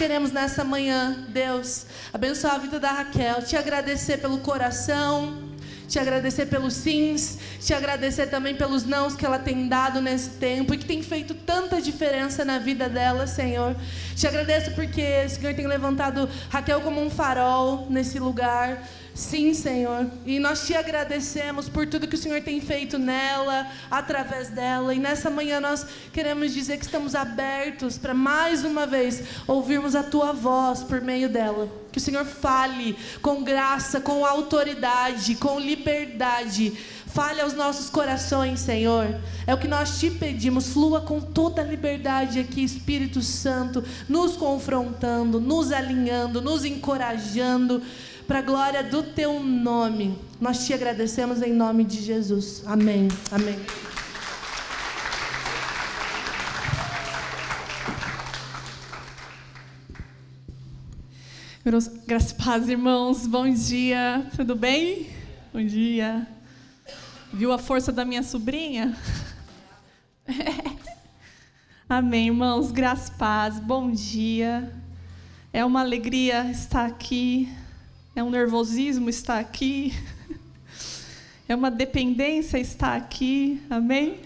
queremos nessa manhã, Deus, abençoar a vida da Raquel, te agradecer pelo coração, te agradecer pelos sims, te agradecer também pelos nãos que ela tem dado nesse tempo e que tem feito tanta diferença na vida dela, Senhor. Te agradeço porque o Senhor tem levantado Raquel como um farol nesse lugar. Sim, Senhor. E nós te agradecemos por tudo que o Senhor tem feito nela, através dela. E nessa manhã nós queremos dizer que estamos abertos para mais uma vez ouvirmos a tua voz por meio dela. Que o Senhor fale com graça, com autoridade, com liberdade. Fale aos nossos corações, Senhor. É o que nós te pedimos. Flua com toda a liberdade aqui, Espírito Santo, nos confrontando, nos alinhando, nos encorajando, para a glória do teu nome. Nós te agradecemos em nome de Jesus. Amém. Amém. Graças a paz, irmãos. Bom dia. Tudo bem? Bom dia. Viu a força da minha sobrinha? Amém, irmãos. Graças a paz. Bom dia. É uma alegria estar aqui. É um nervosismo estar aqui. É uma dependência estar aqui. Amém?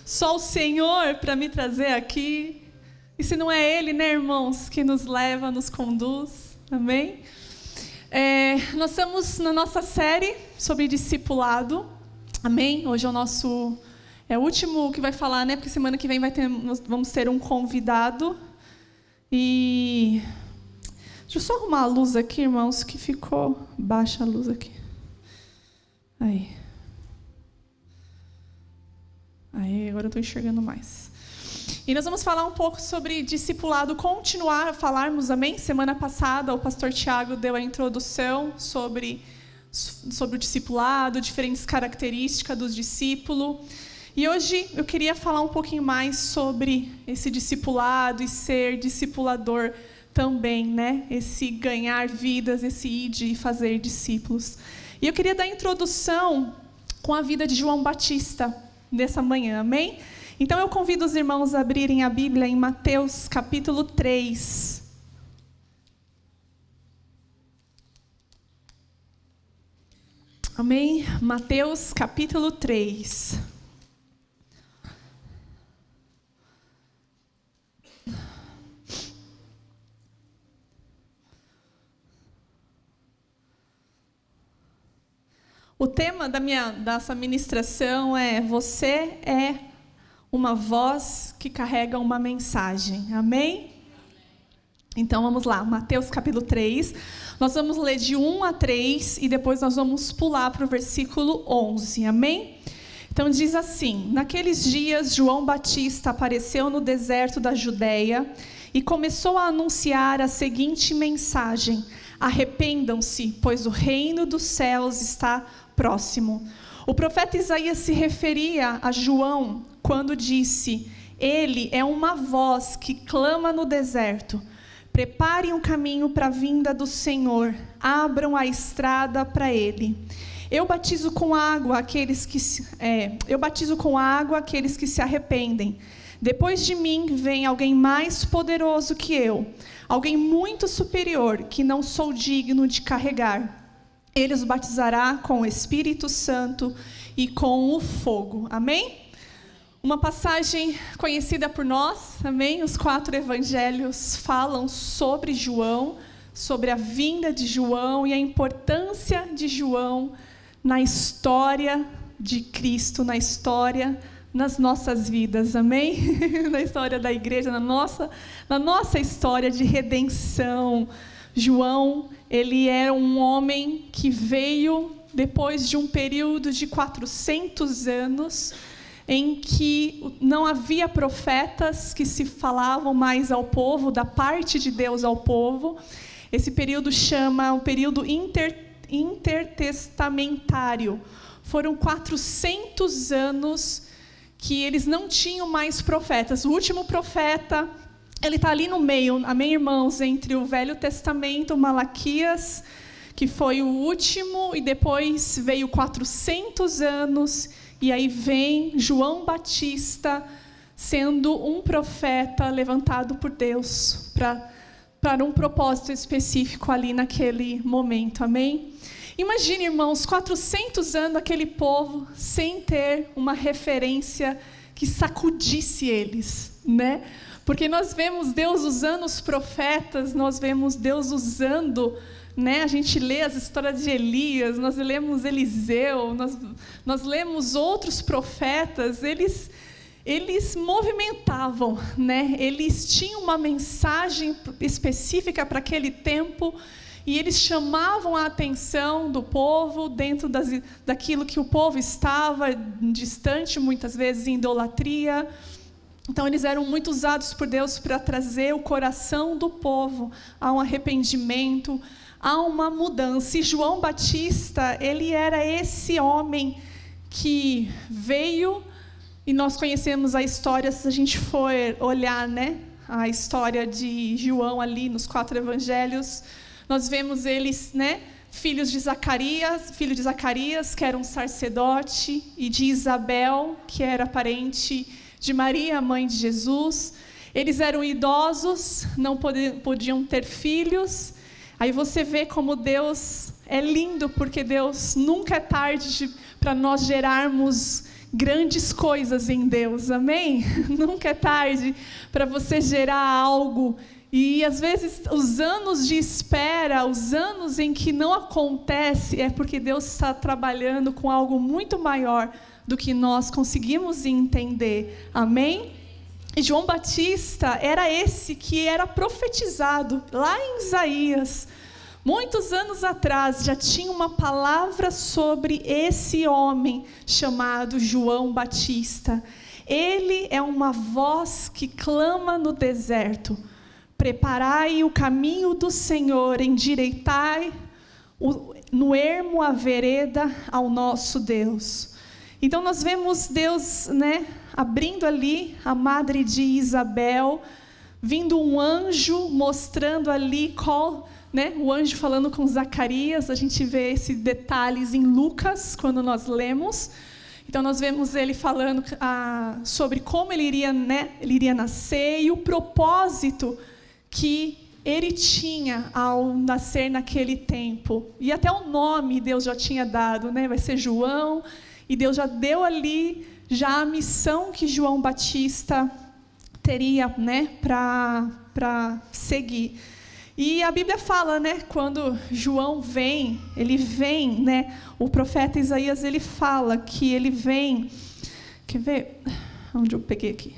Só o Senhor para me trazer aqui. E se não é Ele, né, irmãos, que nos leva, nos conduz. Amém? Nós estamos na nossa série sobre discipulado. Amém? Hoje é o nosso... É o último que vai falar, né? Porque semana que vem nós vamos ter um convidado. E... Deixa eu só arrumar a luz aqui, irmãos, que ficou baixa a luz aqui. Aí, agora eu estou enxergando mais. E nós vamos falar um pouco sobre discipulado, continuar a falarmos, amém? Semana passada o pastor Tiago deu a introdução sobre o discipulado, diferentes características do discípulo. E hoje eu queria falar um pouquinho mais sobre esse discipulado e ser discipulador também, né? Esse ganhar vidas, esse ir e fazer discípulos. E eu queria dar a introdução com a vida de João Batista nessa manhã, amém? Então eu convido os irmãos a abrirem a Bíblia em Mateus capítulo 3. Amém? Mateus capítulo 3. O tema dessa ministração é: você é uma voz que carrega uma mensagem. Amém? Então vamos lá, Mateus capítulo 3. Nós vamos ler de 1 a 3 e depois nós vamos pular para o versículo 11. Amém? Então diz assim: naqueles dias João Batista apareceu no deserto da Judeia e começou a anunciar a seguinte mensagem: arrependam-se, pois o reino dos céus está próximo. O profeta Isaías se referia a João quando disse: ele é uma voz que clama no deserto, preparem um caminho para a vinda do Senhor, abram a estrada para ele. Eu batizo com água aqueles que se arrependem. Depois de mim vem alguém mais poderoso que eu, alguém muito superior, que não sou digno de carregar. Ele os batizará com o Espírito Santo e com o fogo. Amém? Uma passagem conhecida por nós, amém? Os 4 evangelhos falam sobre João, sobre a vinda de João e a importância de João na história de Cristo, na história nas nossas vidas, amém? Na história da igreja, na nossa história de redenção. João, ele era um homem que veio depois de um período de 400 anos em que não havia profetas que se falavam mais ao povo, da parte de Deus ao povo. Esse período chama o período intertestamentário. Foram 400 anos que eles não tinham mais profetas. O último profeta, ele está ali no meio, amém, irmãos, entre o Velho Testamento, Malaquias, que foi o último, e depois veio 400 anos, e aí vem João Batista sendo um profeta levantado por Deus para um propósito específico ali naquele momento, amém? Imagine, irmãos, 400 anos aquele povo sem ter uma referência que sacudisse eles, né? Porque nós vemos Deus usando os profetas, nós vemos Deus usando, né? A gente lê as histórias de Elias, nós lemos Eliseu, nós lemos outros profetas, eles movimentavam, né? Eles tinham uma mensagem específica para aquele tempo e eles chamavam a atenção do povo dentro daquilo que o povo estava distante, muitas vezes em idolatria. Então, eles eram muito usados por Deus para trazer o coração do povo a um arrependimento, a uma mudança. E João Batista, ele era esse homem que veio, e nós conhecemos a história, se a gente for olhar, né, a história de João ali nos 4 evangelhos, nós vemos eles, né, filho de Zacarias, que era um sacerdote, e de Isabel, que era parente de Maria, mãe de Jesus. Eles eram idosos, não podiam ter filhos. Aí você vê como Deus é lindo, porque Deus nunca é tarde para nós gerarmos grandes coisas em Deus, amém? Nunca é tarde para você gerar algo. E às vezes os anos de espera, os anos em que não acontece, é porque Deus está trabalhando com algo muito maior do que nós conseguimos entender, amém? E João Batista era esse que era profetizado lá em Isaías. Muitos anos atrás já tinha uma palavra sobre esse homem chamado João Batista. Ele é uma voz que clama no deserto: preparai o caminho do Senhor, endireitai no ermo a vereda ao nosso Deus. Então nós vemos Deus, né, abrindo ali a madre de Isabel, vindo um anjo mostrando ali né, o anjo falando com Zacarias. A gente vê esses detalhes em Lucas, quando nós lemos. Então nós vemos ele falando sobre como ele iria nascer e o propósito que ele tinha ao nascer naquele tempo. E até o nome Deus já tinha dado, né? Vai ser João, e Deus já deu ali já a missão que João Batista teria, né, para seguir. E a Bíblia fala, né, quando João vem, né, o profeta Isaías, ele fala que ele vem, quer ver? Onde eu peguei aqui?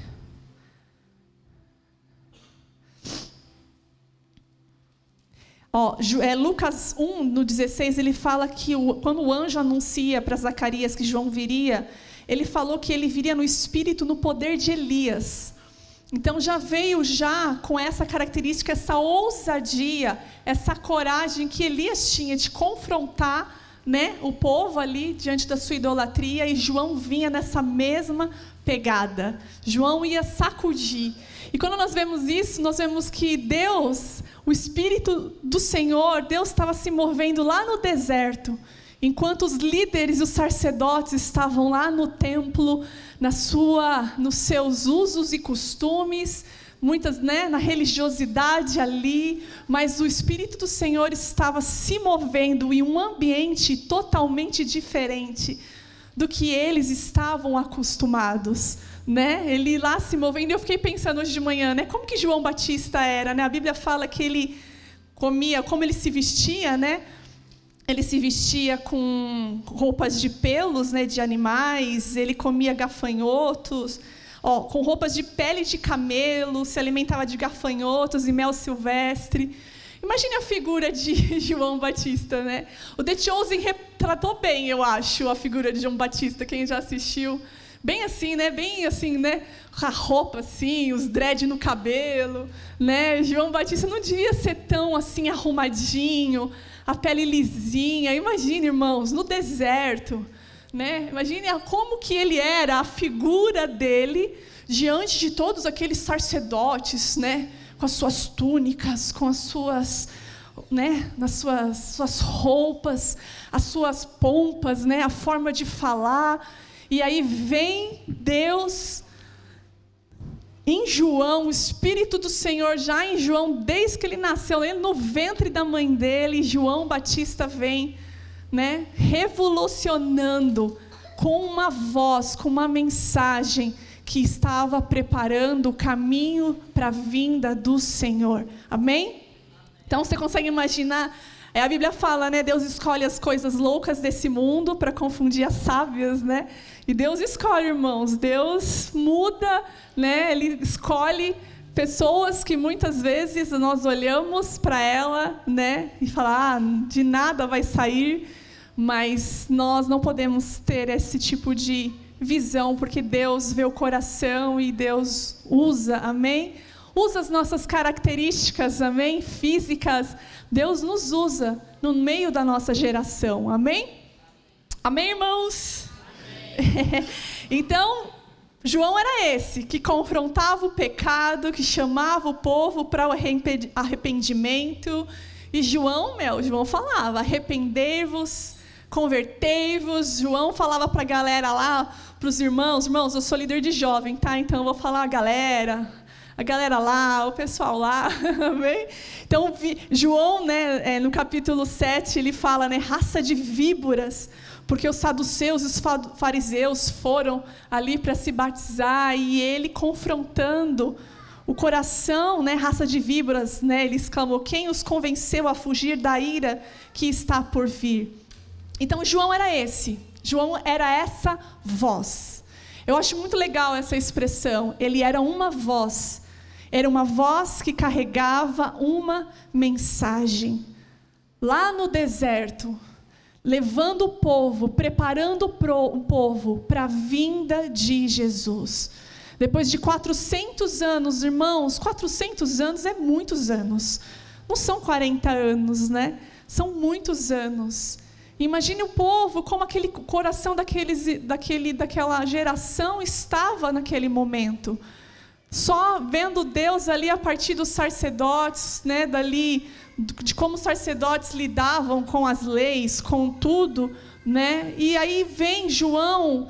Lucas 1, no 16, ele fala que quando o anjo anuncia para Zacarias que João viria, ele falou que ele viria no espírito, no poder de Elias. Então já veio com essa característica, essa ousadia, essa coragem que Elias tinha de confrontar, né, o povo ali diante da sua idolatria, e João vinha nessa mesma pegada. João ia sacudir. E quando nós vemos isso, nós vemos que Deus, o Espírito do Senhor, Deus estava se movendo lá no deserto, enquanto os líderes e os sacerdotes estavam lá no templo, nos seus usos e costumes, muitas, né, na religiosidade ali, mas o Espírito do Senhor estava se movendo em um ambiente totalmente diferente do que eles estavam acostumados, né? Ele lá se movendo. E eu fiquei pensando hoje de manhã, né, como que João Batista era, né? A Bíblia fala que ele comia, como ele se vestia, né? Ele se vestia com roupas de pelos, né, de animais, ele comia gafanhotos, com roupas de pele de camelo, se alimentava de gafanhotos e mel silvestre. Imagine a figura de João Batista, né? O The Chosen retratou bem, eu acho, a figura de João Batista, quem já assistiu. Bem assim, né? Bem assim, né? A roupa assim, os dread no cabelo, né? João Batista não devia ser tão assim arrumadinho, a pele lisinha. Imagine, irmãos, no deserto, né? Imagine como que ele era, a figura dele diante de todos aqueles sacerdotes, né? Com as suas túnicas, com as suas, né? Nas suas roupas, as suas pompas, né? A forma de falar. E aí vem Deus em João, o Espírito do Senhor já em João, desde que ele nasceu, ele no ventre da mãe dele, João Batista vem, né, revolucionando com uma voz, com uma mensagem que estava preparando o caminho para a vinda do Senhor. Amém? Então você consegue imaginar? A Bíblia fala, né? Deus escolhe as coisas loucas desse mundo para confundir as sábias, né? E Deus escolhe, irmãos. Deus muda, né? Ele escolhe pessoas que muitas vezes nós olhamos para ela, né? E fala, de nada vai sair. Mas nós não podemos ter esse tipo de visão, porque Deus vê o coração e Deus usa, amém? Usa as nossas características, amém? Físicas. Deus nos usa no meio da nossa geração, amém? Amém, irmãos? Amém. Então, João era esse, que confrontava o pecado, que chamava o povo para o arrependimento. E João falava, arrependei-vos, convertei-vos. João falava para a galera lá, para os irmãos, eu sou líder de jovem, tá? Então eu vou falar a galera lá, o pessoal lá, amém? Então, João, né, no capítulo 7, ele fala, né, raça de víboras, porque os saduceus e os fariseus foram ali para se batizar, e ele confrontando o coração, né, raça de víboras, né, ele exclamou, quem os convenceu a fugir da ira que está por vir? Então, João era essa voz. Eu acho muito legal essa expressão, ele era uma voz que carregava uma mensagem. Lá no deserto, levando o povo, preparando o povo para a vinda de Jesus. Depois de 400 anos, irmãos, 400 anos é muitos anos. Não são 40 anos, né? São muitos anos. Imagine o povo, como aquele coração daquela geração estava naquele momento. Só vendo Deus ali a partir dos sacerdotes, né, de como os sacerdotes lidavam com as leis, com tudo, né? E aí vem João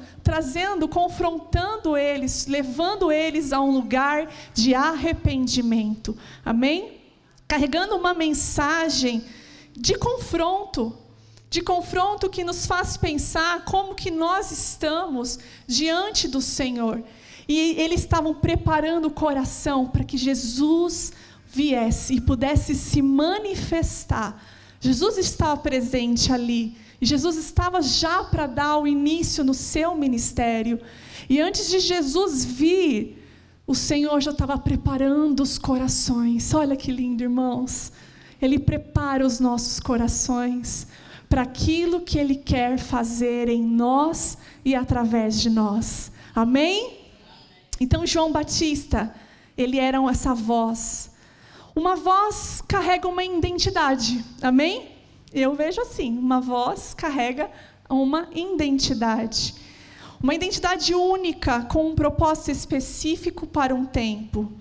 confrontando eles, levando eles a um lugar de arrependimento. Amém? Carregando uma mensagem de confronto que nos faz pensar como que nós estamos diante do Senhor. E eles estavam preparando o coração para que Jesus viesse e pudesse se manifestar. Jesus estava presente ali. E Jesus estava já para dar o início no seu ministério. E antes de Jesus vir, o Senhor já estava preparando os corações. Olha que lindo, irmãos. Ele prepara os nossos corações para aquilo que Ele quer fazer em nós e através de nós. Amém? Então, João Batista, ele era essa voz. Uma voz carrega uma identidade. Amém? Eu vejo assim, uma voz carrega uma identidade. Uma identidade única, com um propósito específico para um tempo.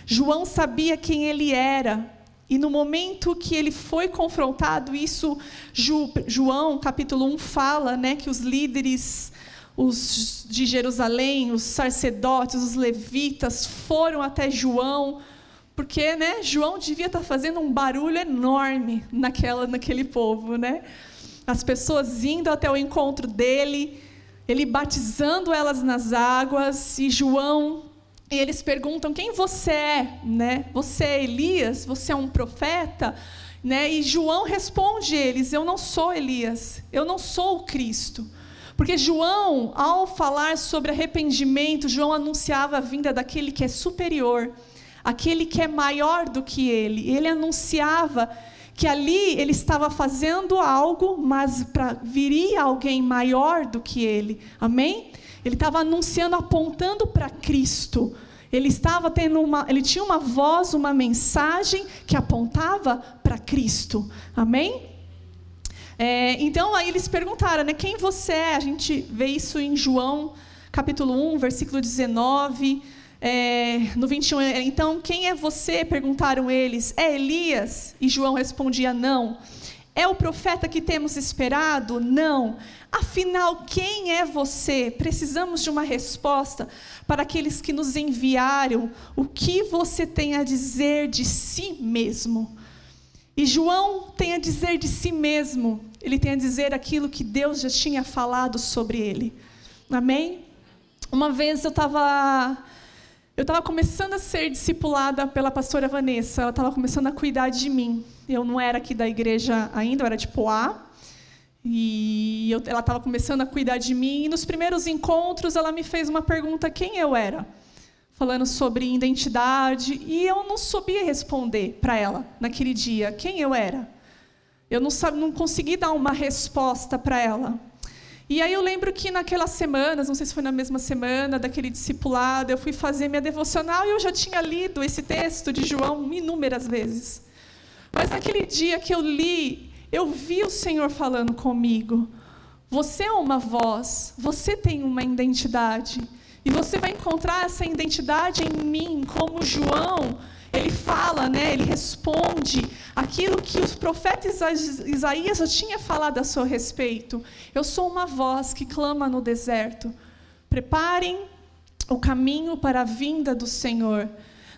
João sabia quem ele era. E no momento que ele foi confrontado, isso, João, capítulo 1, fala, né, que os líderes de Jerusalém, os sacerdotes, os levitas, foram até João, porque, né, João devia estar fazendo um barulho enorme naquele povo, né? As pessoas indo até o encontro dele, ele batizando elas nas águas, e eles perguntam, quem você é? Né? Você é Elias? Você é um profeta? Né? E João responde eles, eu não sou Elias, eu não sou o Cristo. Porque João, ao falar sobre arrependimento, João anunciava a vinda daquele que é superior, aquele que é maior do que ele. Ele anunciava que ali ele estava fazendo algo, mas viria alguém maior do que ele. Amém? Ele estava anunciando, apontando para Cristo. Ele tinha uma voz, uma mensagem que apontava para Cristo. Amém? Então, aí eles perguntaram, né, quem você é? A gente vê isso em João, capítulo 1, versículo 19, no 21. Então, quem é você? Perguntaram eles. É Elias? E João respondia, não. É o profeta que temos esperado? Não. Afinal, quem é você? Precisamos de uma resposta para aqueles que nos enviaram. O que você tem a dizer de si mesmo? E João tem a dizer de si mesmo. Ele tem a dizer aquilo que Deus já tinha falado sobre ele. Amém? Uma vez eu estava começando a ser discipulada pela pastora Vanessa. Ela estava começando a cuidar de mim. Eu não era aqui da igreja ainda, eu era de Poá. E ela estava começando a cuidar de mim. E nos primeiros encontros, ela me fez uma pergunta: quem eu era? Falando sobre identidade. E eu não sabia responder para ela, naquele dia, quem eu era. Eu não consegui dar uma resposta para ela. E aí eu lembro que naquelas semanas, não sei se foi na mesma semana daquele discipulado, eu fui fazer minha devocional e eu já tinha lido esse texto de João inúmeras vezes. Mas naquele dia que eu li, eu vi o Senhor falando comigo. Você é uma voz, você tem uma identidade. E você vai encontrar essa identidade em mim, como João, ele fala, ele responde aquilo que os profetas Isaías já tinha falado a seu respeito. Eu sou uma voz que clama no deserto. Preparem o caminho para a vinda do Senhor.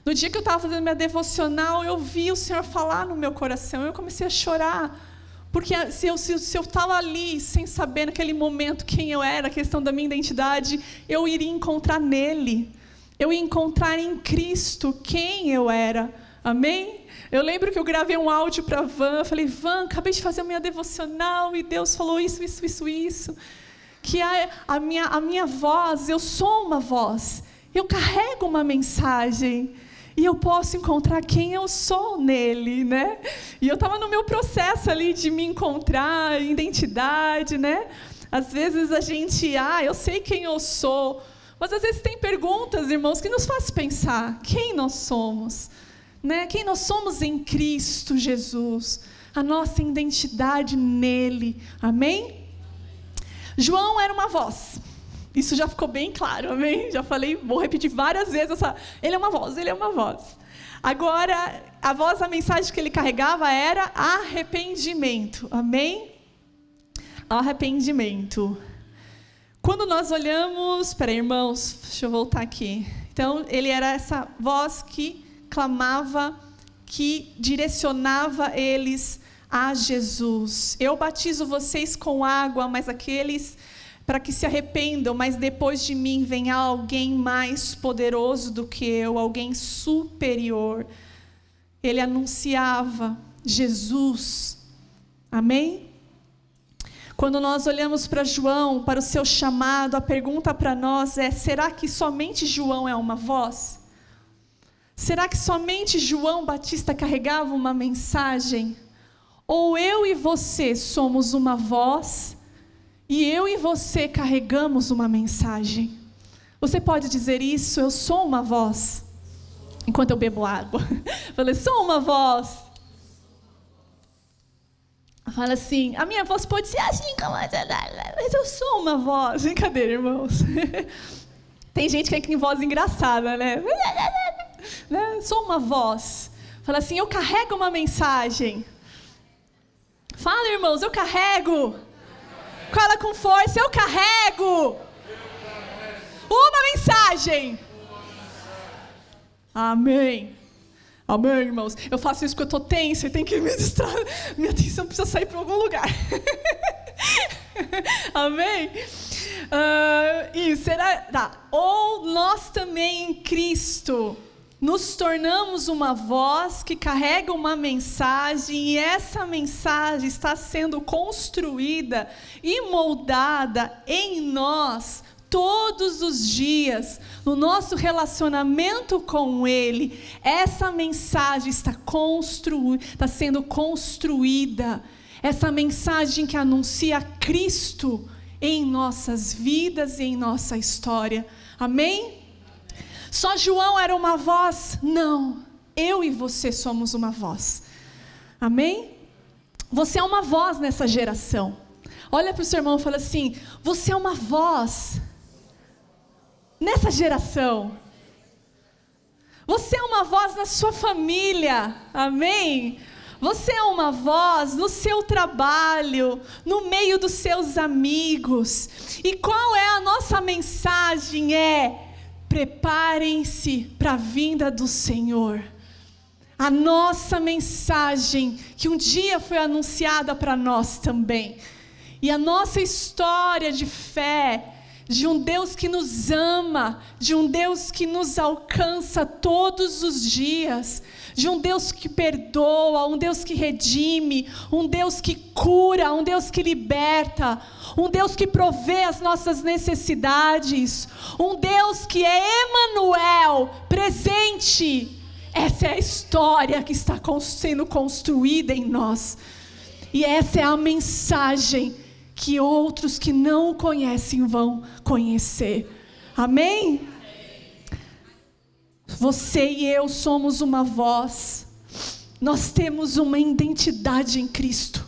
No dia que eu estava fazendo minha devocional, eu vi o Senhor falar no meu coração. Eu comecei a chorar. Porque se eu estava ali, sem saber naquele momento quem eu era, a questão da minha identidade, eu iria encontrar nele. Eu ia encontrar em Cristo quem eu era. Amém? Eu lembro que eu gravei um áudio para a Van. Falei: Van, acabei de fazer a minha devocional e Deus falou isso. Que a minha voz, eu sou uma voz. Eu carrego uma mensagem. E eu posso encontrar quem eu sou nele, E eu estava no meu processo ali de me encontrar, identidade, Às vezes a gente, eu sei quem eu sou. Mas às vezes tem perguntas, irmãos, que nos fazem pensar quem nós somos, Quem nós somos em Cristo Jesus, a nossa identidade nele, amém? João era uma voz, isso já ficou bem claro, amém? Já falei, vou repetir várias vezes, ele é uma voz, ele é uma voz. Agora, a mensagem que ele carregava era arrependimento, amém? Arrependimento. Quando nós olhamos... Espera aí, irmãos, deixa eu voltar aqui. Então, ele era essa voz que clamava, que direcionava eles a Jesus. Eu batizo vocês com água, mas aqueles para que se arrependam, mas depois de mim vem alguém mais poderoso do que eu, alguém superior. Ele anunciava Jesus. Amém? Quando nós olhamos para João, para o seu chamado, a pergunta para nós é: será que somente João é uma voz? Será que somente João Batista carregava uma mensagem? Ou eu e você somos uma voz e eu e você carregamos uma mensagem? Você pode dizer isso: eu sou uma voz, enquanto eu bebo água. Falei: sou uma voz. Fala assim: a minha voz pode ser assim, mas eu sou uma voz. Brincadeira, irmãos. Tem gente que tem voz engraçada, Sou uma voz. Fala assim: eu carrego uma mensagem. Fala, irmãos: eu carrego. Fala com força: eu carrego uma mensagem. Amém. Amém, irmãos. Eu faço isso porque eu estou tensa e tenho que me distrair. Minha atenção precisa sair para algum lugar. Amém? Ou nós também em Cristo nos tornamos uma voz que carrega uma mensagem, e essa mensagem está sendo construída e moldada em nós todos os dias, no nosso relacionamento com Ele. Essa mensagem está sendo construída. Essa mensagem que anuncia Cristo em nossas vidas e em nossa história. Amém? Só João era uma voz? Não. Eu e você somos uma voz. Amém? Você é uma voz nessa geração. Olha para o seu irmão e fala assim: você é uma voz nessa geração. Você é uma voz na sua família. Amém? Você é uma voz no seu trabalho, no meio dos seus amigos. E qual é a nossa mensagem? Preparem-se para a vinda do Senhor. A nossa mensagem, que um dia foi anunciada para nós também. E a nossa história de fé, de um Deus que nos ama, de um Deus que nos alcança todos os dias, de um Deus que perdoa, um Deus que redime, um Deus que cura, um Deus que liberta, um Deus que provê as nossas necessidades, um Deus que é Emanuel, presente. Essa é a história que está sendo construída em nós. E essa é a mensagem que outros que não o conhecem vão conhecer. Amém? Você e eu somos uma voz. Nós temos uma identidade em Cristo.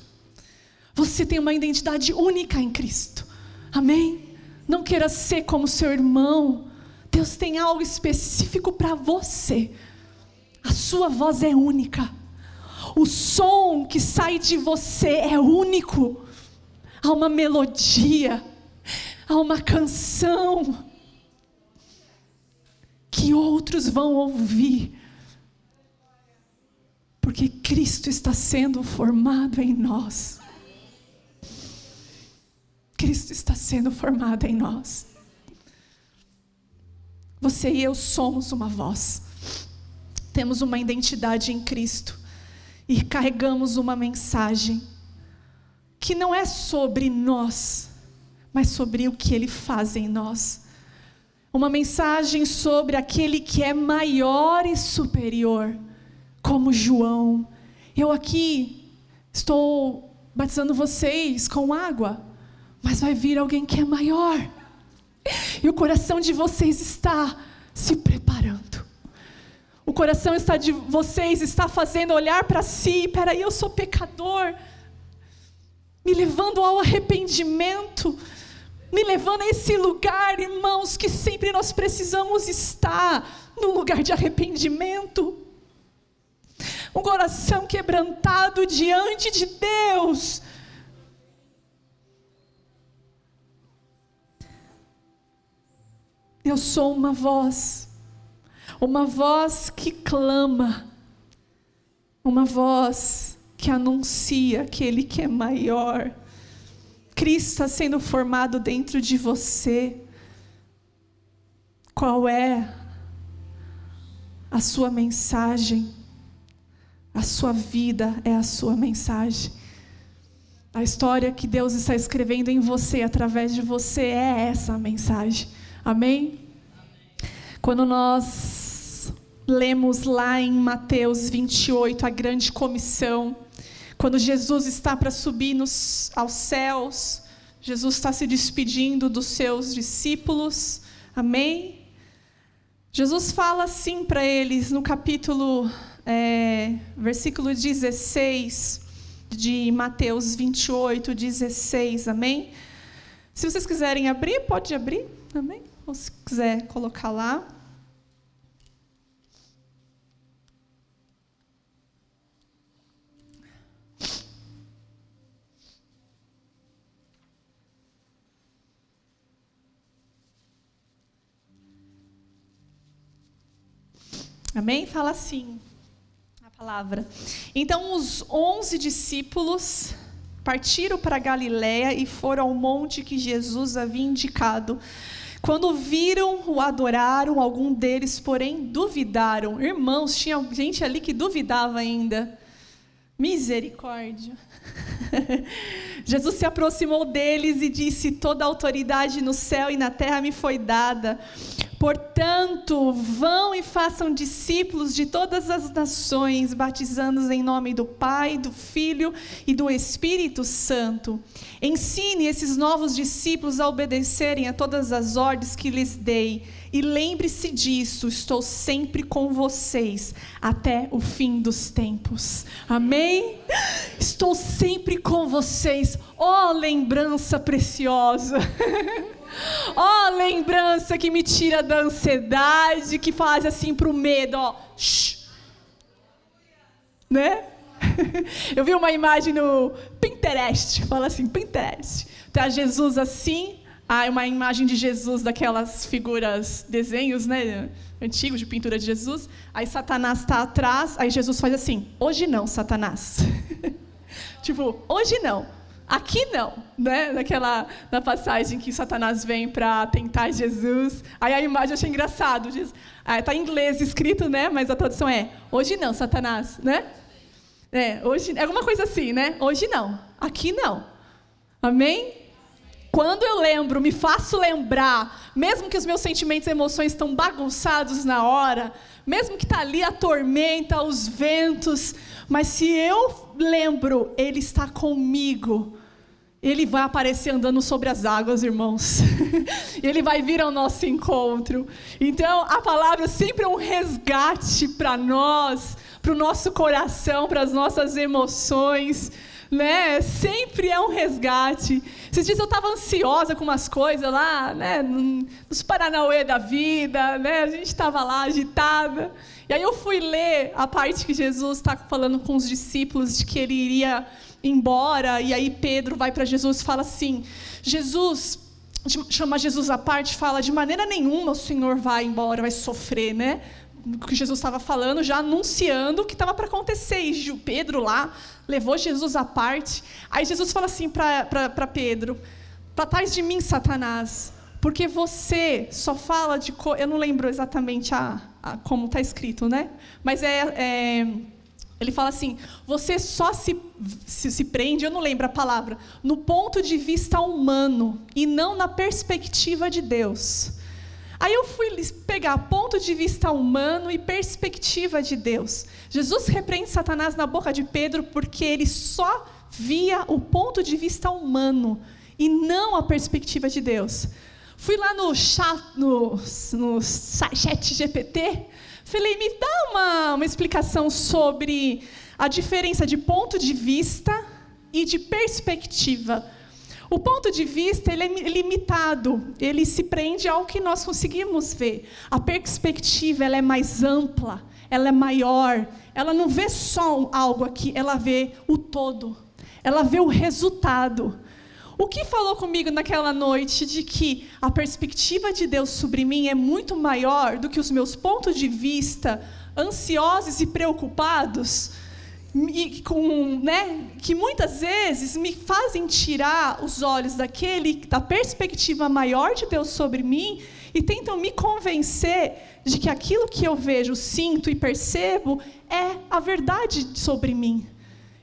Você tem uma identidade única em Cristo. Amém? Não queira ser como seu irmão. Deus tem algo específico para você. A sua voz é única. O som que sai de você é único. Há uma melodia, há uma canção que outros vão ouvir, porque Cristo está sendo formado em nós. Cristo está sendo formado em nós. Você e eu somos uma voz. Temos uma identidade em Cristo e carregamos uma mensagem que não é sobre nós, mas sobre o que Ele faz em nós. Uma mensagem sobre aquele que é maior e superior, como João. Eu aqui estou batizando vocês com água, mas vai vir alguém que é maior. E o coração de vocês está se preparando. O coração de vocês está fazendo olhar para si. Peraí, eu sou pecador. Me levando ao arrependimento. Me levando a esse lugar, irmãos, que sempre nós precisamos estar. No lugar de arrependimento. Um coração quebrantado diante de Deus. Eu sou uma voz que clama, uma voz que anuncia aquele que é maior. Cristo está sendo formado dentro de você. Qual é a sua mensagem? A sua vida é a sua mensagem. A história que Deus está escrevendo em você, através de você, é essa mensagem. Amém? Quando nós lemos lá em Mateus 28, a grande comissão, quando Jesus está para subir aos céus, Jesus está se despedindo dos seus discípulos, amém? Jesus fala assim para eles, no capítulo, versículo 16, de Mateus 28, 16, amém? Se vocês quiserem abrir, pode abrir, amém? Ou se quiser colocar lá. Amém? Fala assim a palavra. Então os 11 discípulos partiram para Galiléia e foram ao monte que Jesus havia indicado. Quando viram, o adoraram, algum deles, porém, duvidaram. Irmãos, tinha gente ali que duvidava ainda. Misericórdia. Jesus se aproximou deles e disse: toda a autoridade no céu e na terra me foi dada. Portanto, vão e façam discípulos de todas as nações, batizando-os em nome do Pai, do Filho e do Espírito Santo. Ensine esses novos discípulos a obedecerem a todas as ordens que lhes dei. E lembre-se disso, estou sempre com vocês até o fim dos tempos. Amém? Estou sempre com vocês. Oh, lembrança preciosa. Ó, lembrança que me tira da ansiedade, que faz assim pro medo, ó, shh, né? Eu vi uma imagem no Pinterest, fala assim, Pinterest. Tá Jesus assim, uma imagem de Jesus daquelas figuras, desenhos, né, antigos de pintura de Jesus. Aí Satanás está atrás, aí Jesus faz assim, hoje não, Satanás. Tipo, hoje não, aqui não, né? Na passagem que Satanás vem para tentar Jesus. Aí a imagem eu achei engraçado, diz, tá em inglês escrito, né? Mas a tradução é, hoje não, Satanás, né? Hoje, é alguma coisa assim, né? Hoje não, aqui não. Amém? Quando eu lembro, me faço lembrar, mesmo que os meus sentimentos e emoções estão bagunçados na hora, mesmo que está ali a tormenta, os ventos, mas se eu lembro, Ele está comigo, Ele vai aparecer andando sobre as águas, irmãos. Ele vai vir ao nosso encontro. Então, a palavra sempre é um resgate para nós, para o nosso coração, para as nossas emoções, né? Sempre é um resgate. Esses dias eu estava ansiosa com umas coisas lá, né? Nos Paranauê da vida, né? A gente estava lá agitada. E aí eu fui ler a parte que Jesus está falando com os discípulos de que Ele iria embora. E aí Pedro vai para Jesus e fala assim, Jesus, chama Jesus à parte e fala, de maneira nenhuma o Senhor vai embora, vai sofrer, né? O que Jesus estava falando, já anunciando o que estava para acontecer. E Pedro lá levou Jesus à parte. Aí Jesus fala assim para Pedro, para trás de mim, Satanás, porque você só fala de... Eu não lembro exatamente como está escrito, né? Mas ele fala assim, você só se prende, eu não lembro a palavra, no ponto de vista humano e não na perspectiva de Deus. Aí eu fui pegar ponto de vista humano e perspectiva de Deus. Jesus repreende Satanás na boca de Pedro porque ele só via o ponto de vista humano e não a perspectiva de Deus. Fui lá no chat GPT, falei, me dá uma explicação sobre a diferença de ponto de vista e de perspectiva. O ponto de vista ele é limitado, ele se prende ao que nós conseguimos ver. A perspectiva ela é mais ampla, ela é maior, ela não vê só algo aqui, ela vê o todo, ela vê o resultado. O que falou comigo naquela noite de que a perspectiva de Deus sobre mim é muito maior do que os meus pontos de vista ansiosos e preocupados, que muitas vezes me fazem tirar os olhos da perspectiva maior de Deus sobre mim e tentam me convencer de que aquilo que eu vejo, sinto e percebo é a verdade sobre mim.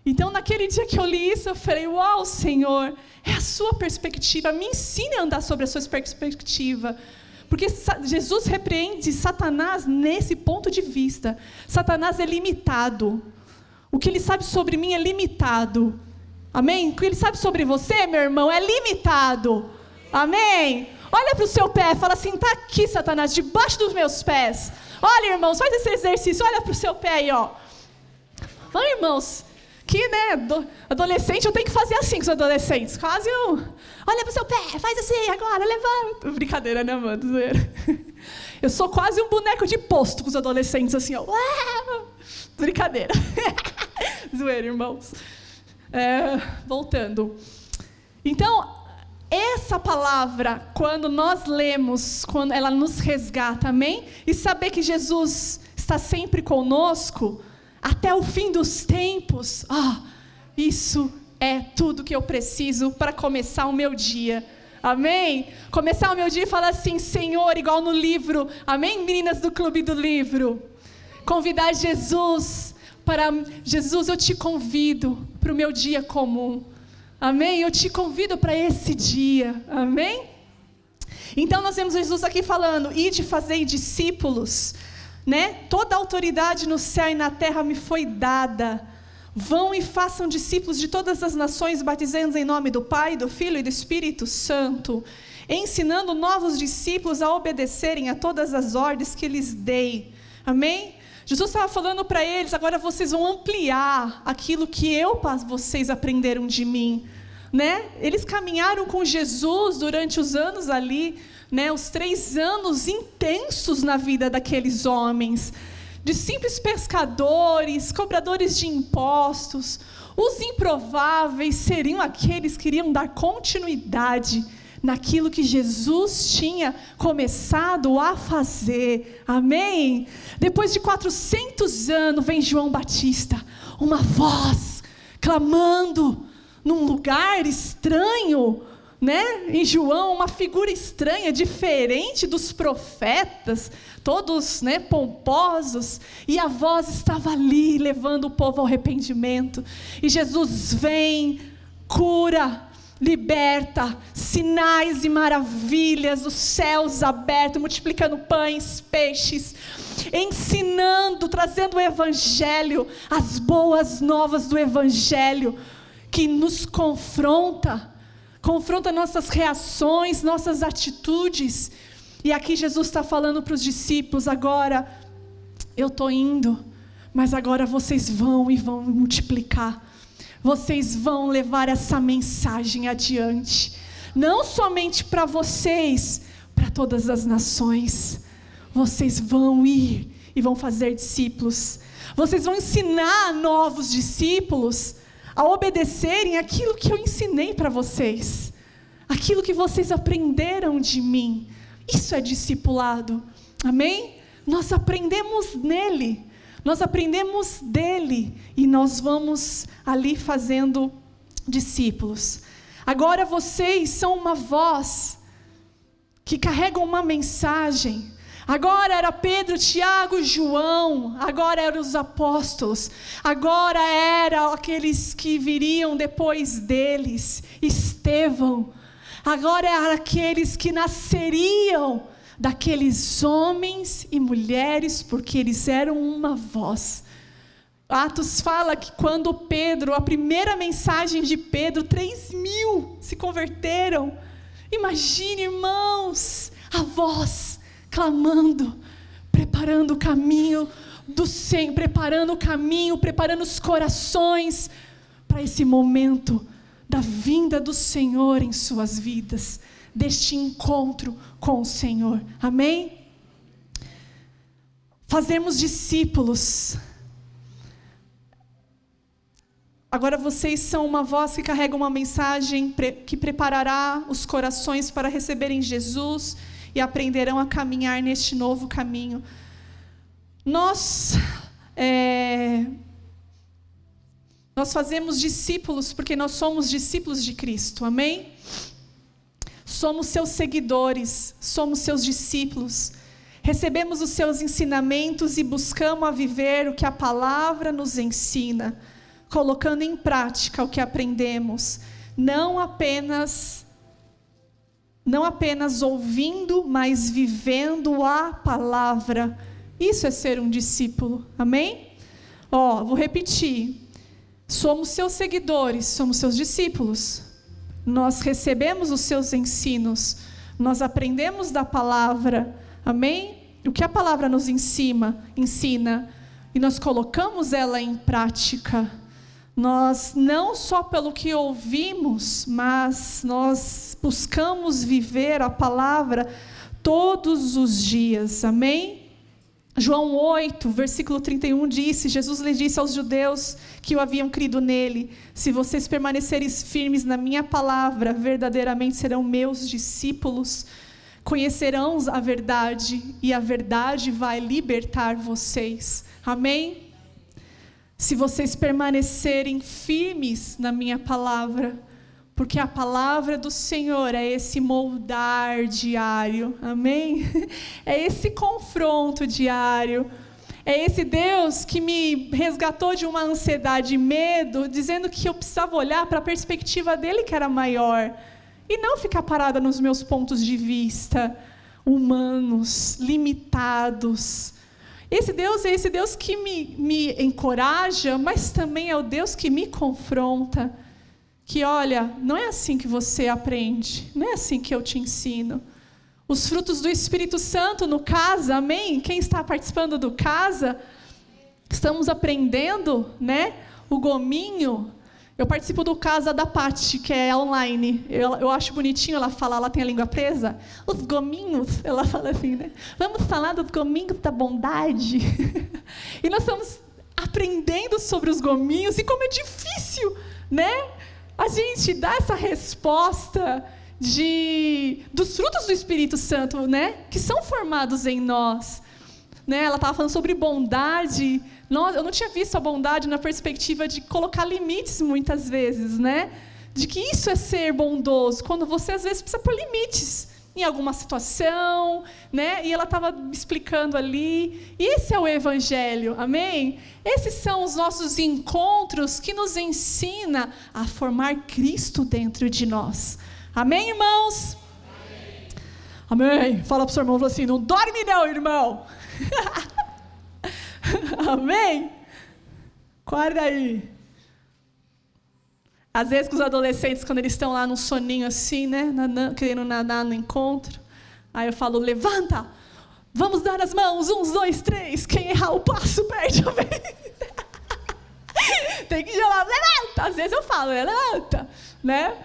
Então, naquele dia que eu li isso, eu falei, uau, Senhor, é a sua perspectiva, me ensine a andar sobre a sua perspectiva. Porque Jesus repreende Satanás nesse ponto de vista. Satanás é limitado. O que ele sabe sobre mim é limitado. Amém? O que ele sabe sobre você, meu irmão, é limitado. Amém? Olha para o seu pé, fala assim, está aqui, Satanás, debaixo dos meus pés. Olha, irmãos, faz esse exercício, olha para o seu pé aí, ó. Olha, irmãos, que, adolescente, eu tenho que fazer assim com os adolescentes. Quase olha para o seu pé, faz assim, agora, levanta. Brincadeira, né, mano? Eu sou quase um boneco de posto com os adolescentes, assim, ó. Brincadeira. Zoeira, irmãos. Voltando. Então, essa palavra, quando nós lemos, quando ela nos resgata, amém? E saber que Jesus está sempre conosco, até o fim dos tempos, isso é tudo que eu preciso para começar o meu dia. Amém? Começar o meu dia e falar assim, Senhor, igual no livro, amém, meninas do Clube do Livro? Convidar Jesus, Jesus, eu te convido para o meu dia comum, amém? Eu te convido para esse dia, amém? Então nós vemos Jesus aqui falando, ide fazei discípulos, né? Toda a autoridade no céu e na terra me foi dada, vão e façam discípulos de todas as nações, batizando em nome do Pai, do Filho e do Espírito Santo, ensinando novos discípulos a obedecerem a todas as ordens que lhes dei, amém? Jesus estava falando para eles, agora vocês vão ampliar aquilo que vocês aprenderam de mim, né? Eles caminharam com Jesus durante os anos ali, né? Os 3 anos intensos na vida daqueles homens. de simples pescadores, cobradores de impostos, os improváveis seriam aqueles que iriam dar continuidade naquilo que Jesus tinha começado a fazer. Amém? Depois de 400 anos, vem João Batista, uma voz clamando num lugar estranho, né? Em João, uma figura estranha, diferente dos profetas, todos, né, pomposos, e a voz estava ali, levando o povo ao arrependimento. E Jesus vem, cura, liberta, sinais e maravilhas, os céus abertos, multiplicando pães, peixes, ensinando, trazendo o Evangelho, as boas novas do Evangelho, que nos confronta nossas reações, nossas atitudes. E aqui Jesus está falando para os discípulos: agora eu estou indo, mas agora vocês vão e vão multiplicar. Vocês vão levar essa mensagem adiante, não somente para vocês, para todas as nações. Vocês vão ir e vão fazer discípulos. Vocês vão ensinar novos discípulos a obedecerem aquilo que eu ensinei para vocês, aquilo que vocês aprenderam de mim. Isso é discipulado, amém? Nós aprendemos nele, nós aprendemos dele, e nós vamos ali fazendo discípulos. Agora vocês são uma voz que carregam uma mensagem. Agora era Pedro, Tiago, João, agora eram os apóstolos, agora eram aqueles que viriam depois deles, Estevão, agora eram aqueles que nasceriam daqueles homens e mulheres, porque eles eram uma voz. Atos fala que quando Pedro, a primeira mensagem de Pedro, 3.000 se converteram. Imagine, irmãos, a voz clamando, preparando o caminho do Senhor, preparando o caminho, preparando os corações para esse momento da vinda do Senhor em suas vidas, deste encontro com o Senhor. Amém? Fazemos discípulos. Agora vocês são uma voz que carrega uma mensagem que preparará os corações para receberem Jesus e aprenderão a caminhar neste novo caminho. Nós fazemos discípulos porque nós somos discípulos de Cristo, amém? Somos seus seguidores, somos seus discípulos. Recebemos os seus ensinamentos e buscamos a viver o que a palavra nos ensina, colocando em prática o que aprendemos, não apenas ouvindo, mas vivendo a palavra. Isso é ser um discípulo, amém? Vou repetir, somos seus seguidores, somos seus discípulos, nós recebemos os seus ensinos, nós aprendemos da palavra, amém? O que a palavra nos ensina, e nós colocamos ela em prática. Nós não só pelo que ouvimos, mas nós buscamos viver a palavra todos os dias, amém? João 8, versículo 31 disse, Jesus lhe disse aos judeus que o haviam crido nele: se vocês permanecerem firmes na minha palavra, verdadeiramente serão meus discípulos, conhecerão a verdade e a verdade vai libertar vocês, amém? Se vocês permanecerem firmes na minha palavra, porque a palavra do Senhor é esse moldar diário, amém? É esse confronto diário, é esse Deus que me resgatou de uma ansiedade e medo, dizendo que eu precisava olhar para a perspectiva dele que era maior, e não ficar parada nos meus pontos de vista humanos, limitados. Esse Deus é esse Deus que me encoraja, mas também é o Deus que me confronta. Que olha, não é assim que você aprende, não é assim que eu te ensino. Os frutos do Espírito Santo no Casa, amém? Quem está participando do Casa, estamos aprendendo, né? O gominho. Eu participo do Casa da Paty, que é online. Eu acho bonitinho ela falar, ela tem a língua presa. Os gominhos, ela fala assim, né? Vamos falar dos gominhos da bondade. E nós estamos aprendendo sobre os gominhos e como é difícil, né? A gente dá essa resposta dos frutos do Espírito Santo, né? Que são formados em nós. Né? Ela estava falando sobre bondade. Eu não tinha visto a bondade na perspectiva de colocar limites muitas vezes, né? De que isso é ser bondoso, quando você às vezes precisa pôr limites em alguma situação, né? E ela estava explicando ali. E esse é o Evangelho, amém? Esses são os nossos encontros que nos ensina a formar Cristo dentro de nós. Amém, irmãos? Amém. Amém. Fala para o seu irmão assim, não dorme não, irmão. Amém? Acorda aí. Às vezes com os adolescentes, quando eles estão lá num soninho assim, né, querendo nadar no encontro, aí eu falo, levanta, vamos dar as mãos, 1, 2, 3, quem errar o passo perde a vida. Tem que chamar, levanta, às vezes eu falo, levanta, né,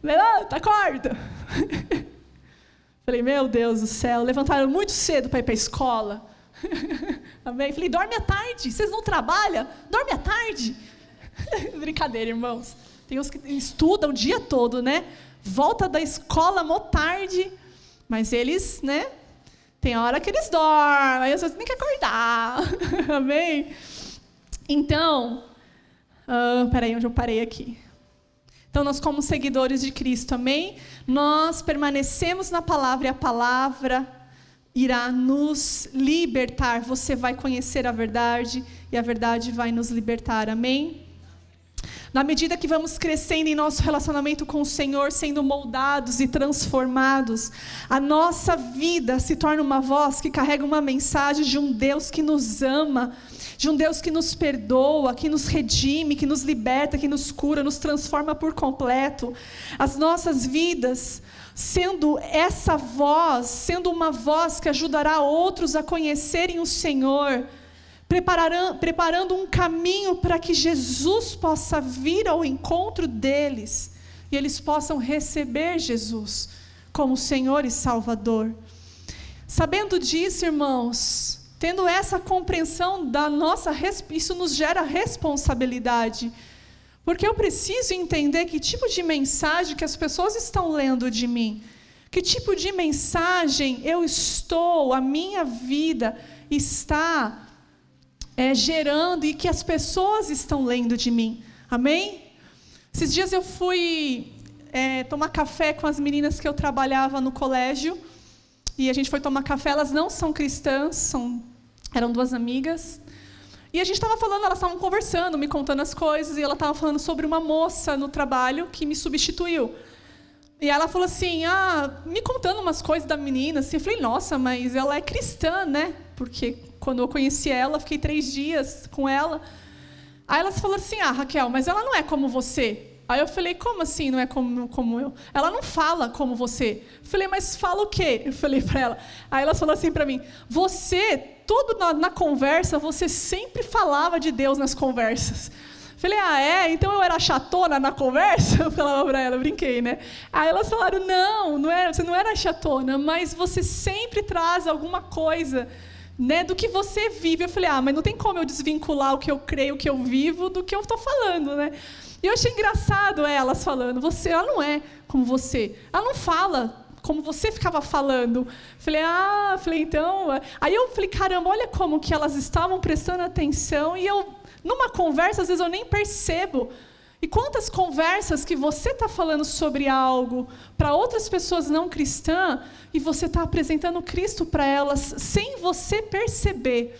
levanta, acorda. Falei, meu Deus do céu, levantaram muito cedo para ir para a escola. Amém? Falei, dorme à tarde, vocês não trabalham? Dorme à tarde. Brincadeira, irmãos. Tem uns que estudam o dia todo, né? Volta da escola mó tarde, mas eles, né? Tem hora que eles dormem, aí vocês têm que acordar. Amém? Então, peraí, onde eu parei aqui? Então, nós como seguidores de Cristo, amém? Nós permanecemos na palavra e a palavra irá nos libertar. Você vai conhecer a verdade e a verdade vai nos libertar, amém? Na medida que vamos crescendo em nosso relacionamento com o Senhor, sendo moldados e transformados, a nossa vida se torna uma voz que carrega uma mensagem de um Deus que nos ama, de um Deus que nos perdoa, que nos redime, que nos liberta, que nos cura, nos transforma por completo. As nossas vidas, sendo essa voz, sendo uma voz que ajudará outros a conhecerem o Senhor, preparando um caminho para que Jesus possa vir ao encontro deles e eles possam receber Jesus como Senhor e Salvador. Sabendo disso, irmãos, tendo essa compreensão da nossa, isso nos gera responsabilidade, porque eu preciso entender que tipo de mensagem que as pessoas estão lendo de mim, que tipo de mensagem a minha vida está gerando e que as pessoas estão lendo de mim, amém? Esses dias eu fui tomar café com as meninas que eu trabalhava no colégio, e a gente foi tomar café, elas não são cristãs, eram 2 amigas, e a gente estava falando, elas estavam conversando, me contando as coisas, e ela estava falando sobre uma moça no trabalho que me substituiu. E ela falou assim, me contando umas coisas da menina, assim, eu falei, nossa, mas ela é cristã, né? Porque quando eu conheci ela, fiquei 3 dias com ela. Aí ela falou assim, Raquel, mas ela não é como você. Aí eu falei, como assim não é como eu? Ela não fala como você. Eu falei, mas fala o quê? Eu falei para ela. Aí ela falou assim para mim, tudo na conversa, você sempre falava de Deus nas conversas. Eu falei, então eu era chatona na conversa? Eu falava para ela, brinquei, né? Aí elas falaram, você não era chatona, mas você sempre traz alguma coisa, né, do que você vive. Eu falei, mas não tem como eu desvincular o que eu creio, o que eu vivo, do que eu estou falando, né? E eu achei engraçado elas falando, ela não é como você, ela não fala como você ficava falando. Falei, então... Aí eu falei, caramba, olha como que elas estavam prestando atenção, e eu, numa conversa, às vezes eu nem percebo. E quantas conversas que você está falando sobre algo para outras pessoas não cristãs, e você está apresentando Cristo para elas, sem você perceber,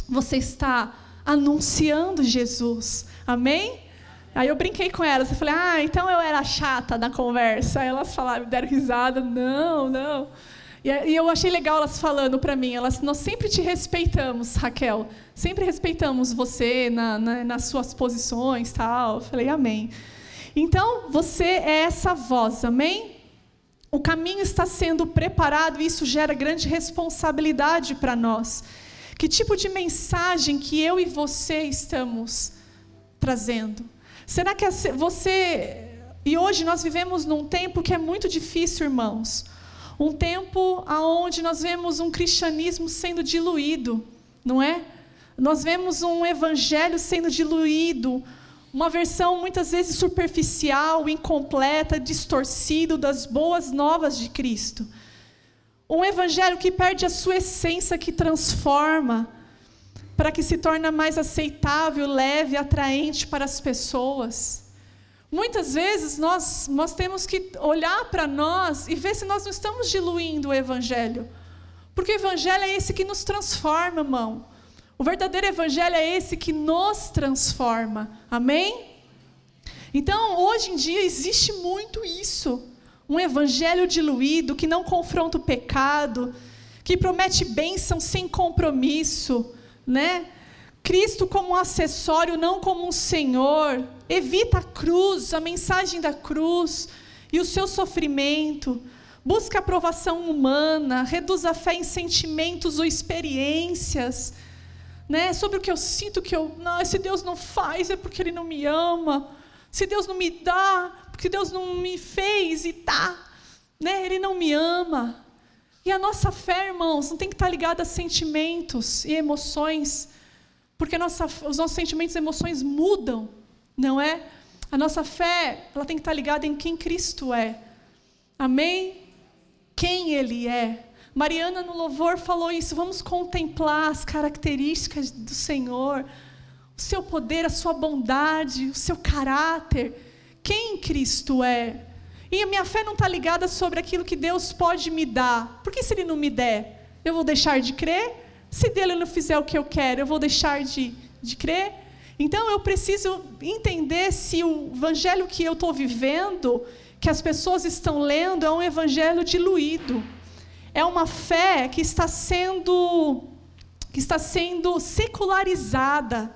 você está anunciando Jesus. Amém? Aí eu brinquei com elas, eu falei, então eu era chata na conversa. Aí elas falaram, deram risada, não. E eu achei legal elas falando para mim, nós sempre te respeitamos, Raquel, sempre respeitamos você nas suas posições, tal. Eu falei, amém. Então, você é essa voz, amém? O caminho está sendo preparado e isso gera grande responsabilidade para nós. Que tipo de mensagem que eu e você estamos trazendo? Será que você... E hoje nós vivemos num tempo que é muito difícil, irmãos. Um tempo onde nós vemos um cristianismo sendo diluído, não é? Nós vemos um evangelho sendo diluído, uma versão muitas vezes superficial, incompleta, distorcido das boas novas de Cristo. Um evangelho que perde a sua essência, que transforma, para que se torne mais aceitável, leve, atraente para as pessoas. Muitas vezes nós temos que olhar para nós e ver se nós não estamos diluindo o evangelho. Porque o evangelho é esse que nos transforma, irmão. O verdadeiro evangelho é esse que nos transforma. Amém? Então, hoje em dia existe muito isso. Um evangelho diluído, que não confronta o pecado, que promete bênção sem compromisso, né? Cristo como um acessório, não como um Senhor. Evita a cruz, a mensagem da cruz e o seu sofrimento. Busca aprovação humana, reduz a fé em sentimentos ou experiências, né? Sobre o que eu sinto, não, se Deus não faz é porque Ele não me ama. Se Deus não me dá, porque Deus não me fez e né? Ele não me ama. E a nossa fé, irmãos, não tem que estar ligada a sentimentos e emoções, porque os nossos sentimentos e emoções mudam, não é? A nossa fé, ela tem que estar ligada em quem Cristo é. Amém? Quem Ele é. Mariana no louvor falou isso. Vamos contemplar as características do Senhor, o seu poder, a sua bondade, o seu caráter. Quem Cristo é. E a minha fé não está ligada sobre aquilo que Deus pode me dar. Porque se Ele não me der, eu vou deixar de crer? Se dele não fizer o que eu quero, eu vou deixar de crer? Então eu preciso entender se o evangelho que eu estou vivendo, que as pessoas estão lendo, é um evangelho diluído. É uma fé que está sendo secularizada.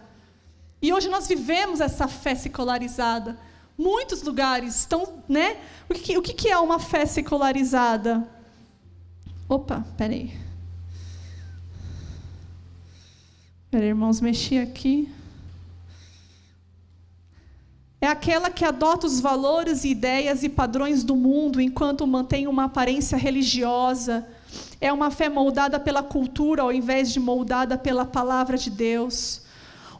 E hoje nós vivemos essa fé secularizada. Muitos lugares estão, né? O que é uma fé secularizada? Opa, peraí. Peraí, irmãos, mexi aqui. É aquela que adota os valores, ideias e padrões do mundo enquanto mantém uma aparência religiosa. É uma fé moldada pela cultura ao invés de moldada pela palavra de Deus.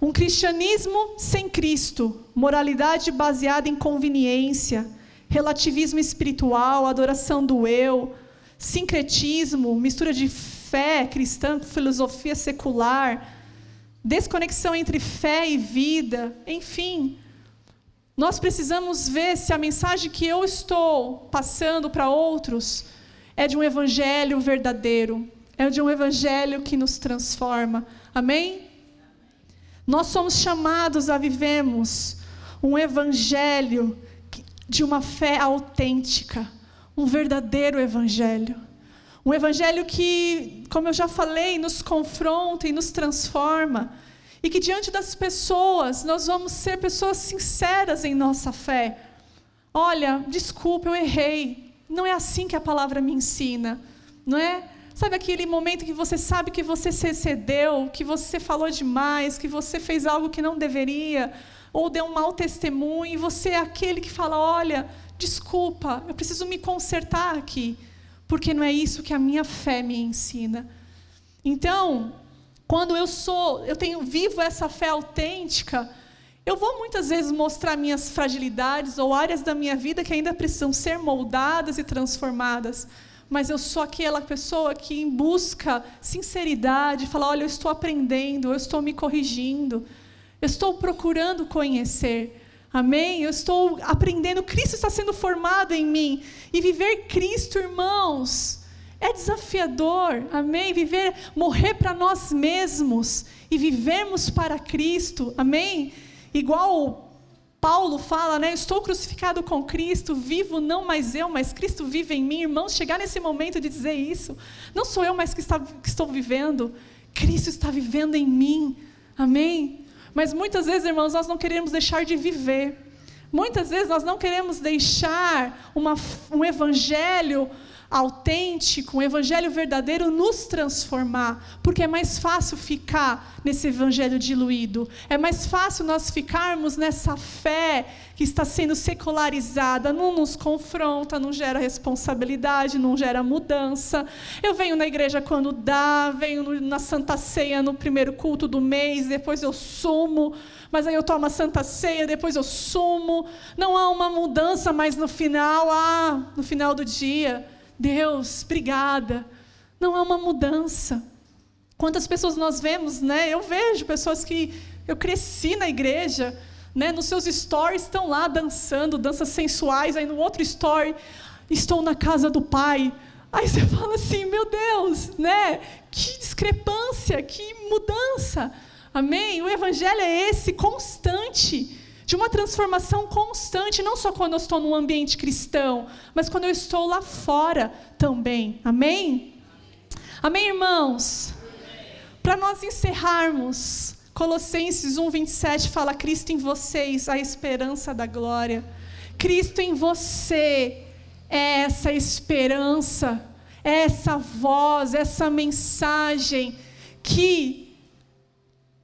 Um cristianismo sem Cristo, moralidade baseada em conveniência, relativismo espiritual, adoração do eu, sincretismo, mistura de fé cristã com filosofia secular, desconexão entre fé e vida, enfim. Nós precisamos ver se a mensagem que eu estou passando para outros é de um evangelho verdadeiro, é de um evangelho que nos transforma. Amém? Nós somos chamados a vivermos um evangelho de uma fé autêntica, um verdadeiro evangelho. Um evangelho que, como eu já falei, nos confronta e nos transforma. E que diante das pessoas, nós vamos ser pessoas sinceras em nossa fé. Olha, desculpa, eu errei. Não é assim que a palavra me ensina, não é? Sabe aquele momento que você sabe que você se excedeu, que você falou demais, que você fez algo que não deveria, ou deu um mau testemunho, e você é aquele que fala, olha, desculpa, eu preciso me consertar aqui, porque não é isso que a minha fé me ensina. Então, quando vivo essa fé autêntica, eu vou muitas vezes mostrar minhas fragilidades ou áreas da minha vida que ainda precisam ser moldadas e transformadas. Mas eu sou aquela pessoa que, em busca sinceridade, fala, olha, eu estou aprendendo, eu estou me corrigindo, eu estou procurando conhecer. Amém? Eu estou aprendendo, Cristo está sendo formado em mim. E viver Cristo, irmãos, é desafiador. Amém? Morrer para nós mesmos e vivermos para Cristo. Amém? Igual Paulo fala, né? Estou crucificado com Cristo, vivo não mais eu, mas Cristo vive em mim. Irmãos, chegar nesse momento de dizer isso, não sou eu mais que estou vivendo, Cristo está vivendo em mim. Amém? Mas muitas vezes, irmãos, nós não queremos deixar de viver. Muitas vezes nós não queremos deixar um evangelho autêntico, autêntico, um evangelho verdadeiro nos transformar, porque é mais fácil ficar nesse evangelho diluído, é mais fácil nós ficarmos nessa fé que está sendo secularizada, não nos confronta, não gera responsabilidade, não gera mudança. Eu venho na igreja quando dá, venho na Santa Ceia no primeiro culto do mês, depois eu sumo, mas aí eu tomo a Santa Ceia, depois eu sumo. Não há uma mudança, mas no final do dia, Deus, obrigada. Não há uma mudança. Quantas pessoas nós vemos, né? Eu vejo pessoas que eu cresci na igreja, né? Nos seus stories estão lá dançando, danças sensuais, aí no outro story, estou na casa do Pai. Aí você fala assim, meu Deus, né? Que discrepância, que mudança. Amém? O evangelho é esse, constante, de uma transformação constante, não só quando eu estou num ambiente cristão, mas quando eu estou lá fora também. Amém? Amém, irmãos? Para nós encerrarmos, Colossenses 1:27 fala: Cristo em vocês, a esperança da glória. Cristo em você é essa esperança, é essa voz, essa mensagem que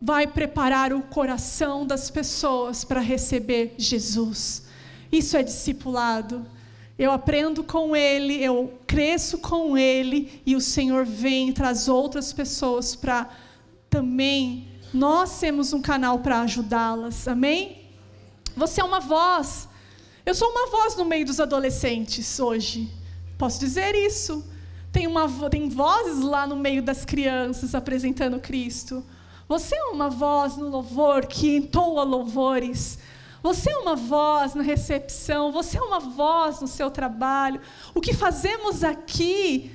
vai preparar o coração das pessoas para receber Jesus. Isso é discipulado. Eu aprendo com Ele, eu cresço com Ele, e o Senhor vem e traz outras pessoas para também nós temos um canal para ajudá-las. Amém? Você é uma voz. Eu sou uma voz no meio dos adolescentes hoje. Posso dizer isso. Tem vozes lá no meio das crianças apresentando Cristo. Você é uma voz no louvor que entoa louvores. Você é uma voz na recepção. Você é uma voz no seu trabalho. O que fazemos aqui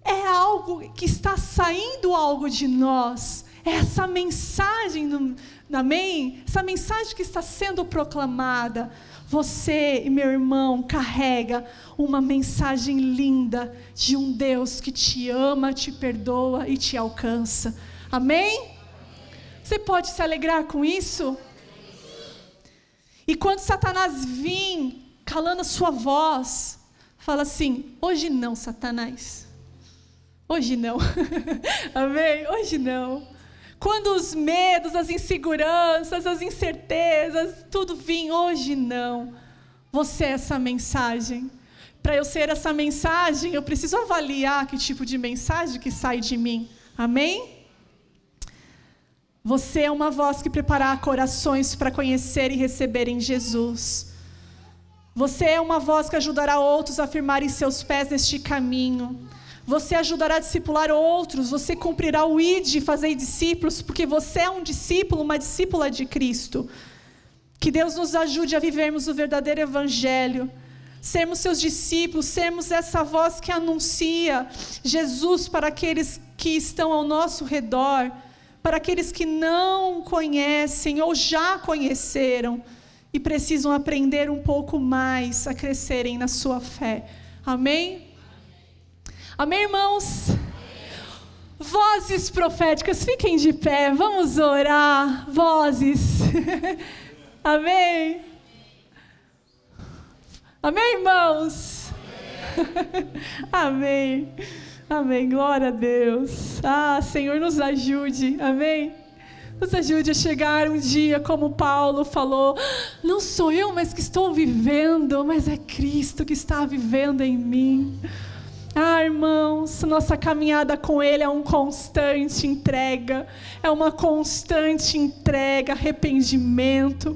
é algo que está saindo algo de nós. É essa mensagem, amém? Essa mensagem que está sendo proclamada. Você, meu irmão, carrega uma mensagem linda de um Deus que te ama, te perdoa e te alcança. Amém? Você pode se alegrar com isso? E quando Satanás vir calando a sua voz, fala assim: hoje não, Satanás. Hoje não. Amém? Hoje não. Quando os medos, as inseguranças, as incertezas, tudo vir, hoje não. Você é essa mensagem. Para eu ser essa mensagem, eu preciso avaliar que tipo de mensagem que sai de mim. Amém? Você é uma voz que preparará corações para conhecer e receberem Jesus. Você é uma voz que ajudará outros a firmarem seus pés neste caminho. Você ajudará a discipular outros. Você cumprirá o ID, fazer discípulos, porque você é um discípulo, uma discípula de Cristo. Que Deus nos ajude a vivermos o verdadeiro evangelho. Sermos seus discípulos, sermos essa voz que anuncia Jesus para aqueles que estão ao nosso redor. Para aqueles que não conhecem ou já conheceram e precisam aprender um pouco mais a crescerem na sua fé. Amém? Amém, irmãos? Vozes proféticas, fiquem de pé, vamos orar. Vozes. Amém? Amém, irmãos? Amém. Amém, glória a Deus. Senhor, nos ajude, amém? Nos ajude a chegar um dia, como Paulo falou, não sou eu, mas que estou vivendo, mas é Cristo que está vivendo em mim. Irmãos, nossa caminhada com Ele é uma constante entrega, arrependimento.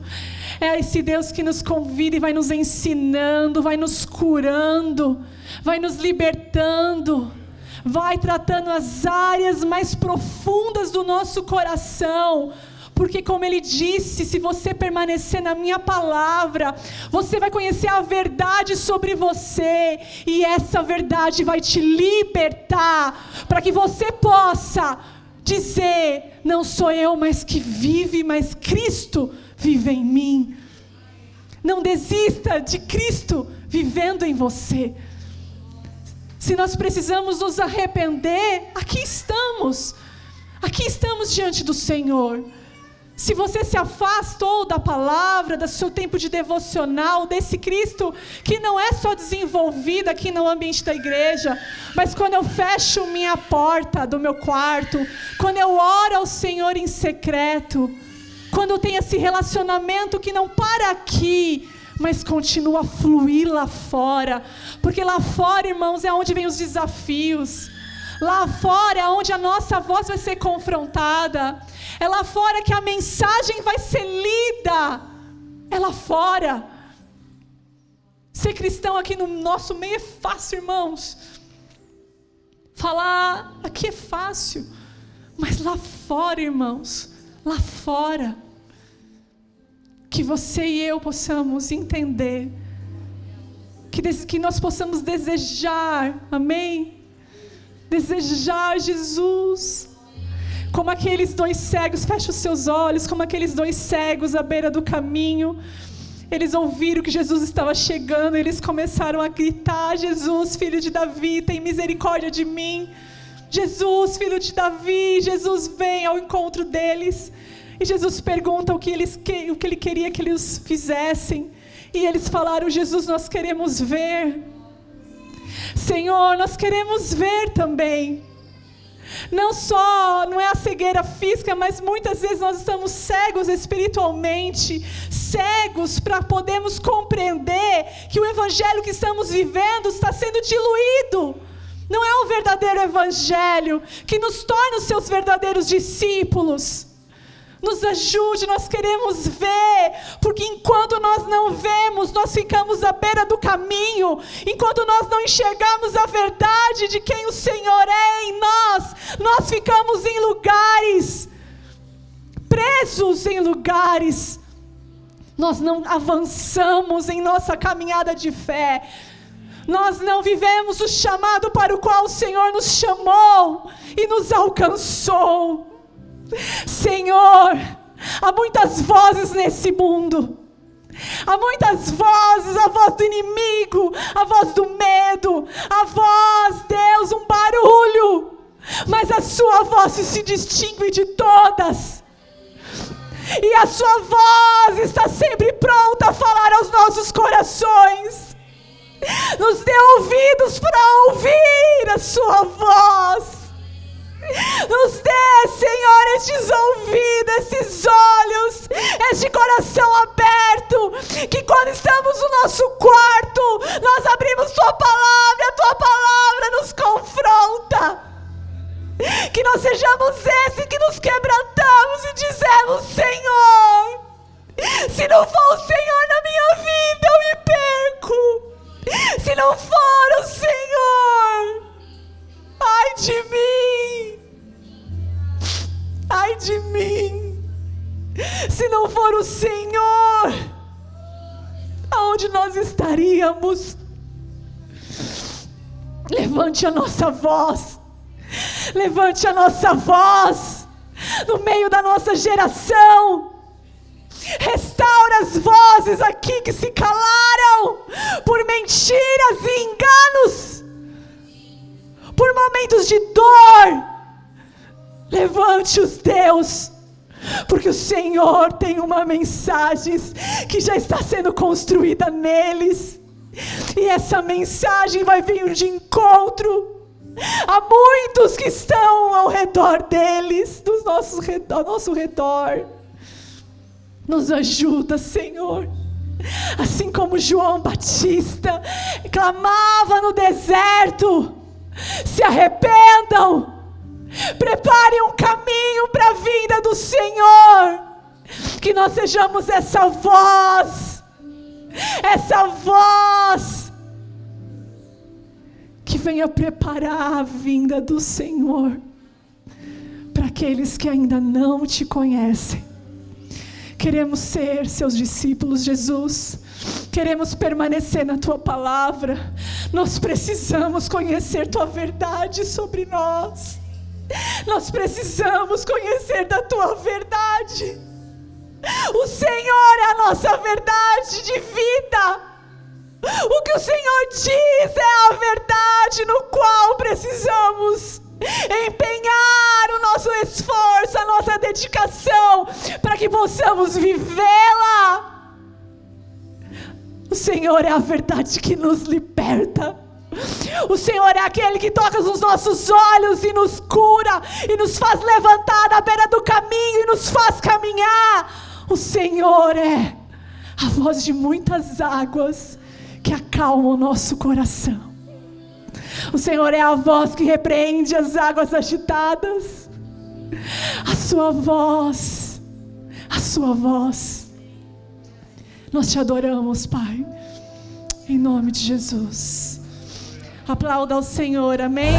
É esse Deus que nos convida e vai nos ensinando, vai nos curando, vai nos libertando. Vai tratando as áreas mais profundas do nosso coração, porque como Ele disse, se você permanecer na minha palavra, você vai conhecer a verdade sobre você, e essa verdade vai te libertar, para que você possa dizer, não sou eu mais que vive, mas Cristo vive em mim. Não desista de Cristo vivendo em você. Se nós precisamos nos arrepender, aqui estamos diante do Senhor. Se você se afastou da palavra, do seu tempo de devocional, desse Cristo que não é só desenvolvido aqui no ambiente da igreja, mas quando eu fecho minha porta do meu quarto, quando eu oro ao Senhor em secreto, quando eu tenho esse relacionamento que não para aqui, mas continua a fluir lá fora, porque lá fora, irmãos, é onde vem os desafios. Lá fora é onde a nossa voz vai ser confrontada. É lá fora que a mensagem vai ser lida. É lá fora. Ser cristão aqui no nosso meio é fácil, irmãos. Falar aqui é fácil. Mas lá fora, irmãos, lá fora, que você e eu possamos entender, que nós possamos desejar, amém? Desejar Jesus, como aqueles 2 cegos, fecha os seus olhos, como aqueles 2 cegos à beira do caminho, eles ouviram que Jesus estava chegando, eles começaram a gritar: Jesus, filho de Davi, tem misericórdia de mim. Jesus, filho de Davi. Jesus vem ao encontro deles, e Jesus pergunta o que ele queria que eles fizessem, e eles falaram: Jesus, nós queremos ver. Senhor, nós queremos ver também. Não é a cegueira física, mas muitas vezes nós estamos cegos espiritualmente, cegos para podermos compreender que o evangelho que estamos vivendo está sendo diluído. Não é um verdadeiro evangelho que nos torna os seus verdadeiros discípulos. Nos ajude, nós queremos ver, porque enquanto nós não vemos, nós ficamos à beira do caminho. Enquanto nós não enxergamos a verdade de quem o Senhor é em nós ficamos em lugares, presos em lugares. Nós não avançamos em nossa caminhada de fé. Nós não vivemos o chamado para o qual o Senhor nos chamou e nos alcançou. Senhor, há muitas vozes nesse mundo, há muitas vozes, a voz do inimigo, a voz do medo, a voz, Deus, um barulho, mas a sua voz se distingue de todas, e a sua voz está sempre pronta a falar aos nossos corações. Nos dê ouvidos para ouvir a sua voz. Nos dê, Senhor, estes ouvidos, estes olhos, este coração aberto, que quando estamos no nosso quarto, nós abrimos Tua Palavra, e a Tua Palavra nos confronta. Que nós sejamos esses que nos quebrantamos e dizemos: Senhor, se não for o Senhor na minha vida, eu me perco. Se não for o Senhor, ai de mim, ai de mim. Se não for o Senhor, aonde nós estaríamos? Levante a nossa voz, levante a nossa voz no meio da nossa geração. Restaura as vozes aqui que se calaram por mentiras e enganos, por momentos de dor. Levante-os, Deus, porque o Senhor tem uma mensagem que já está sendo construída neles, e essa mensagem vai vir de encontro a muitos que estão ao redor deles, ao nosso redor. Nos ajuda, Senhor. Assim como João Batista clamava no deserto: se arrependam, preparem um caminho para a vinda do Senhor. Que nós sejamos essa voz que venha preparar a vinda do Senhor para aqueles que ainda não te conhecem. Queremos ser seus discípulos, Jesus. Queremos permanecer na Tua Palavra. Nós precisamos conhecer Tua verdade sobre nós. Nós precisamos conhecer da Tua verdade. O Senhor é a nossa verdade de vida. O que o Senhor diz é a verdade no qual precisamos empenhar o nosso esforço, a nossa dedicação, para que possamos vivê-la. O Senhor é a verdade que nos liberta. O Senhor é aquele que toca nos nossos olhos e nos cura, e nos faz levantar da beira do caminho e nos faz caminhar. O Senhor é a voz de muitas águas que acalma o nosso coração. O Senhor é a voz que repreende as águas agitadas. A sua voz, nós te adoramos, Pai, em nome de Jesus. Aplauda ao Senhor, amém?